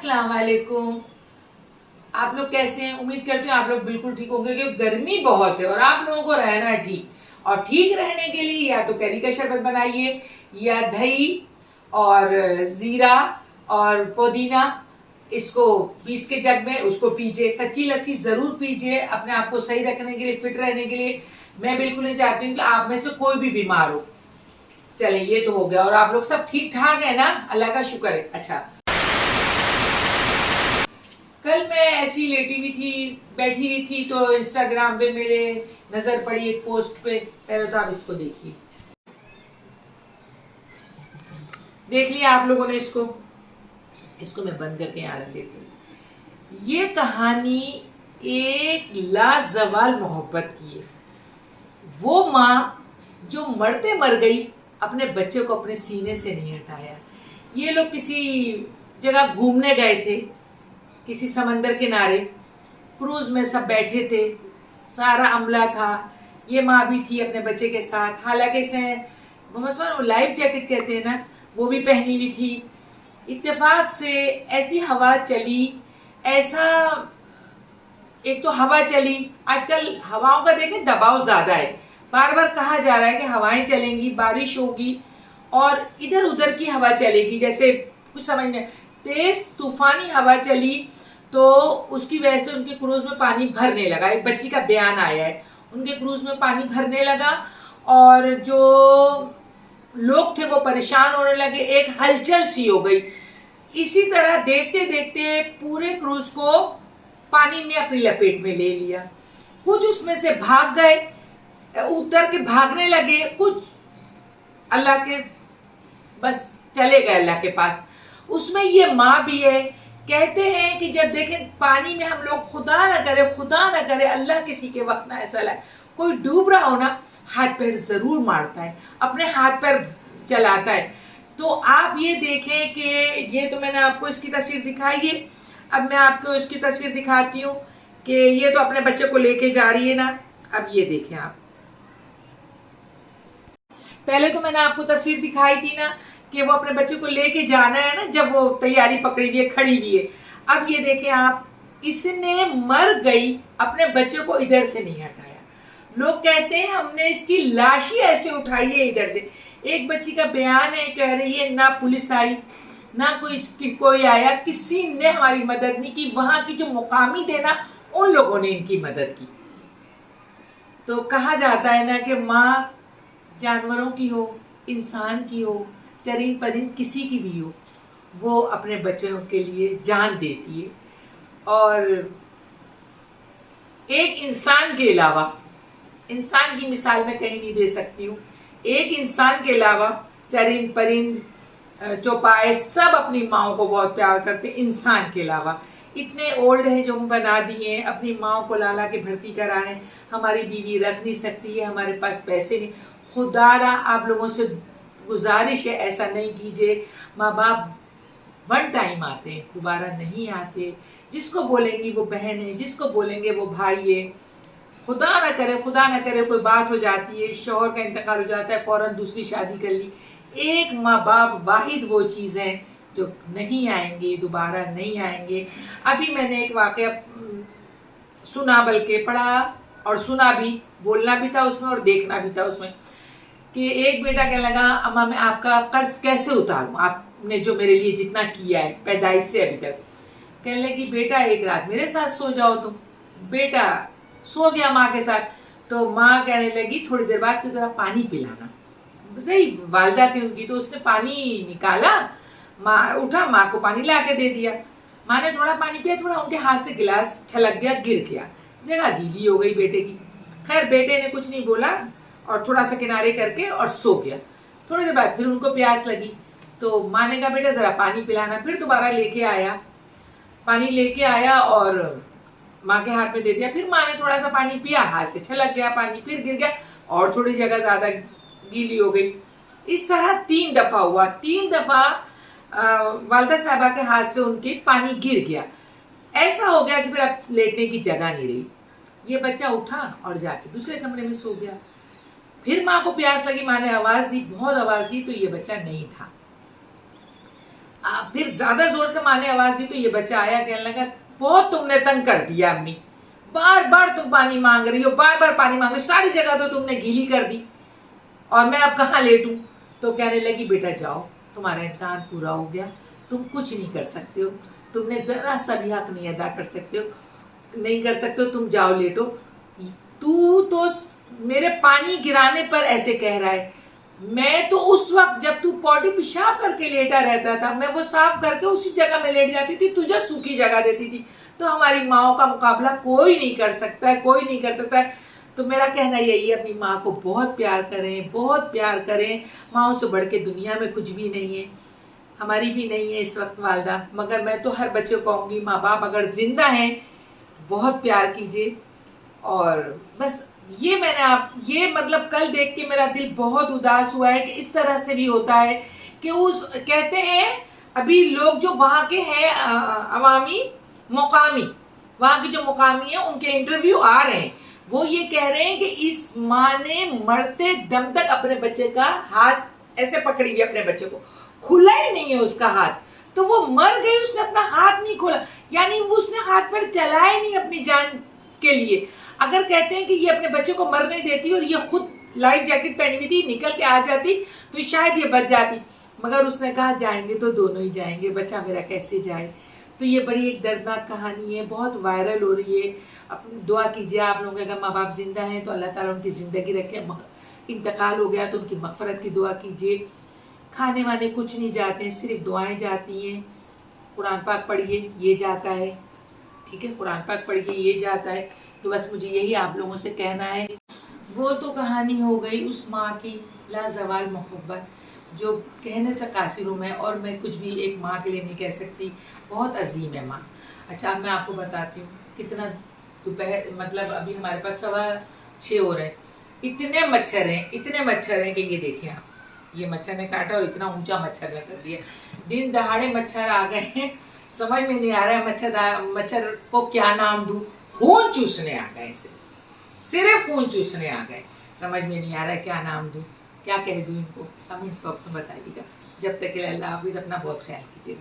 अस्सलाम वालेकुम। आप लोग कैसे हैं? उम्मीद करती हूँ आप लोग बिल्कुल ठीक होंगे क्योंकि गर्मी बहुत है और आप लोगों को रहना है ठीक। और ठीक रहने के लिए या तो कैरी का शरबत बनाइए या दही और ज़ीरा और पुदीना इसको पीस के जग में उसको पीजिए। कच्ची लस्सी ज़रूर पीजिए अपने आप को सही रखने के लिए, फिट रहने के लिए। मैं बिल्कुल नहीं चाहती हूँ कि आप में से कोई भी बीमार हो। चले ये तो हो गया। और आप लोग सब ठीक ठाक है ना? अल्लाह का शुक्र है। अच्छा, कल मैं ऐसी लेटी हुई थी, बैठी हुई थी तो इंस्टाग्राम पे मेरे नजर पड़ी एक पोस्ट पे। पहले तो आप इसको देखिए, देख लिया आप लोगों ने? इसको मैं बंद करके यहाँ रख देती हूँ। ये कहानी एक लाजवाल मोहब्बत की है। वो माँ जो मरते मर गई, अपने बच्चे को अपने सीने से नहीं हटाया। ये लोग किसी जगह घूमने गए थे, किसी समंदर किनारे, क्रूज में सब बैठे थे, सारा अमला था, ये माँ भी थी अपने बच्चे के साथ। हालांकि इसने लाइफ जैकेट कहते हैं ना, वो भी पहनी हुई थी। इत्तेफाक से ऐसी हवा चली, ऐसा एक तो हवा चली। आजकल हवाओं का देखें दबाव ज्यादा है, बार बार कहा जा रहा है कि हवाएं चलेंगी, बारिश होगी और इधर उधर की हवा चलेगी। जैसे कुछ समझ में तेज तूफानी हवा चली तो उसकी वजह से उनके क्रूज में पानी भरने लगा। एक बच्ची का बयान आया है, उनके क्रूज में पानी भरने लगा और जो लोग थे वो परेशान होने लगे, एक हलचल सी हो गई। इसी तरह देखते देखते पूरे क्रूज को पानी ने अपनी लपेट में ले लिया। कुछ उसमें से भाग गए, उतर के भागने लगे, कुछ अल्लाह के बस चले गए अल्लाह के पास। उसमें ये माँ भी है। कहते हैं कि जब देखें पानी में हम लोग, खुदा ना करे अल्लाह किसी के वक्त ना ऐसा लाए, कोई डूब रहा हो ना, हाथ पैर जरूर मारता है, अपने हाथ पैर चलाता है। तो आप ये देखें कि ये तो मैंने आपको इसकी तस्वीर दिखाई है। अब मैं आपको इसकी तस्वीर दिखाती हूँ कि ये तो अपने बच्चे को लेके जा रही है ना। अब ये देखें आप, पहले तो मैंने आपको तस्वीर दिखाई थी ना कि वो अपने बच्चे को लेके जाना है ना, जब वो तैयारी पकड़ी हुई है, खड़ी हुई है। अब ये देखें आप, इसने मर गई, अपने बच्चे को इधर से नहीं हटाया। लोग कहते हैं हमने इसकी लाश ही ऐसे उठाई है इधर से। एक बच्ची का बयान है, कह रही है ना पुलिस आई ना कोई आया, किसी ने हमारी मदद नहीं की। वहां की जो मुकामी थे ना, उन लोगों ने इनकी मदद की। तो कहा जाता है ना कि माँ जानवरों की हो, इंसान की हो, चरिंद परिंद किसी की भी हो, वो अपने बच्चों के लिए जान देती है। और एक इंसान के अलावा, इंसान की मिसाल मैं कहीं नहीं दे सकती हूँ, एक इंसान के अलावा चरिंद परिंद चौपाए सब अपनी माओ को बहुत प्यार करते। इंसान के अलावा इतने ओल्ड हैं जो हम बना दिए हैं, अपनी माओ को लाला के भर्ती करा रहे हैं। हमारी बीवी रख नहीं सकती है, हमारे पास पैसे नहीं। खुदारा आप लोगों से गुजारिश है, ऐसा नहीं कीजिए। माँ बाप वन टाइम आते हैं, दोबारा नहीं आते। जिसको बोलेंगी वो बहन है, जिसको बोलेंगे वो भाई है। खुदा ना करे कोई बात हो जाती है, शौहर का इंतकाल हो जाता है, फौरन दूसरी शादी कर ली। एक माँ बाप वाहिद वो चीज़ है जो नहीं आएंगे, दोबारा नहीं आएंगे। अभी मैंने एक वाकया सुना, बल्कि पढ़ा और सुना भी, बोलना भी था उसमें और देखना भी था उसमें, कि एक बेटा कहने लगा अम्मा मैं आपका कर्ज कैसे उतारूं, आपने जो मेरे लिए जितना किया है पैदाइश से अभी तक। कहने लगी बेटा एक रात मेरे साथ सो जाओ तुम। बेटा सो गया माँ के साथ। तो माँ कहने लगी थोड़ी देर बाद कि जरा पानी पिलाना। सही वालदा थी उनकी, तो उसने पानी निकाला, माँ उठा, माँ को पानी ला के दे दिया। माँ ने थोड़ा पानी पिया, थोड़ा उनके हाथ से गिलास छलक गया, गिर गया, जगह गीली हो गई बेटे की। खैर बेटे ने कुछ नहीं बोला और थोड़ा सा किनारे करके और सो गया। थोड़ी देर बाद फिर उनको प्यास लगी तो माँ ने कहा बेटा जरा पानी पिलाना। फिर दोबारा लेके आया, पानी लेके आया और माँ के हाथ में दे दिया। फिर माँ ने थोड़ा सा पानी पिया, हाथ से छलक गया पानी, फिर गिर गया और थोड़ी जगह ज्यादा गीली हो गई। इस तरह 3 दफा हुआ। 3 दफा वालदा साहबा के हाथ से उनके पानी गिर गया। ऐसा हो गया कि फिर अब लेटने की जगह नहीं रही। ये बच्चा उठा और जाके दूसरे कमरे में सो गया। फिर माँ को प्यास लगी, माँ ने आवाज दी, बहुत आवाज दी, तो ये बच्चा नहीं था। پھر زیادہ زور سے ماں نے آواز دی تو یہ بچہ آیا کہنے لگا بہت تم نے تنگ کر دیا امی، بار بار تم پانی مانگ رہی ہو، بار بار پانی مانگ رہی ہو، ساری جگہ تو تم نے گیلی کر دی اور میں اب کہاں لیٹوں؟ تو کہنے لگی بیٹا جاؤ، تمہارا امتحان پورا ہو گیا، تم کچھ نہیں کر سکتے ہو، تم نے ذرا سا بھی حق نہیں ادا کر سکتے ہو، نہیں کر سکتے ہو، تم جاؤ لیٹو۔ تو میرے پانی گرانے پر ایسے کہہ رہا ہے، میں تو اس وقت جب تو پوٹی پیشاب کر کے لیٹا رہتا تھا میں وہ صاف کر کے اسی جگہ میں لیٹ جاتی تھی، تجھے سوکھی جگہ دیتی تھی، تو ہماری ماؤں کا مقابلہ کوئی نہیں کر سکتا ہے، کوئی نہیں کر سکتا ہے۔ تو میرا کہنا یہی ہے، اپنی ماں کو بہت پیار کریں، بہت پیار کریں، ماؤں سے بڑھ کے دنیا میں کچھ بھی نہیں ہے، ہماری بھی نہیں ہے اس وقت والدہ، مگر میں تو ہر بچے کو کہوں گی ماں باپ اگر زندہ ہیں بہت پیار کیجیے۔ اور بس یہ میں نے یہ مطلب کل دیکھ کے میرا دل بہت اداس ہوا ہے کہ اس طرح سے بھی ہوتا ہے کہ کہتے ہیں ابھی لوگ جو وہاں کے ہیں عوامی مقامی، وہاں کے جو مقامی ہیں ان کے انٹرویو آ رہے ہیں، وہ یہ کہہ رہے ہیں کہ اس ماں نے مرتے دم تک اپنے بچے کا ہاتھ ایسے پکڑی ہوئی، اپنے بچے کو کھلا ہی نہیں ہے اس کا ہاتھ، تو وہ مر گئی، اس نے اپنا ہاتھ نہیں کھولا، یعنی وہ اس نے ہاتھ پر چلایا نہیں اپنی جان کے لیے۔ اگر کہتے ہیں کہ یہ اپنے بچے کو مرنے دیتی اور یہ خود لائف جیکٹ پہنی ہوئی تھی نکل کے آ جاتی تو شاید یہ بچ جاتی، مگر اس نے کہا جائیں گے تو دونوں ہی جائیں گے، بچہ میرا کیسے جائے۔ تو یہ بڑی ایک دردناک کہانی ہے، بہت وائرل ہو رہی ہے، دعا کیجیے آپ لوگوں کے، اگر ماں باپ زندہ ہیں تو اللہ تعالیٰ ان کی زندگی رکھے، انتقال ہو گیا تو ان کی مغفرت کی دعا کیجیے۔ کھانے وانے کچھ نہیں جاتے ہیں، صرف دعائیں جاتی ہیں، قرآن پاک پڑھیے یہ جاتا ہے، ٹھیک ہے، قرآن پاک پڑھیے یہ جاتا ہے۔ تو بس مجھے یہی آپ لوگوں سے کہنا ہے، وہ تو کہانی ہو گئی اس ماں کی لازوال محبت جو کہنے سے قاصر ہوں میں، اور میں کچھ بھی ایک ماں کے لیے نہیں کہہ سکتی، بہت عظیم ہے ماں۔ اچھا اب میں آپ کو بتاتی ہوں کتنا دوپہر، مطلب ابھی ہمارے پاس 6:15 ہو رہے ہیں، اتنے مچھر ہیں کہ یہ دیکھیں آپ، یہ مچھر نے کاٹا اور اتنا اونچا مچھر نے کر دیا، دن دہاڑے مچھر آ گئے ہیں، سمجھ میں نہیں آ رہا ہے مچھر کو کیا نام دوں، خون چوسنے آ گئے، صرف خون چوسنے آ گئے، سمجھ میں نہیں آ رہا ہے کیا نام دوں، کیا کہہ دوں ان کو، کمنٹس باکس میں بتائیے گا۔ جب تک کہ اللہ حافظ، اپنا بہت خیال کیجیے۔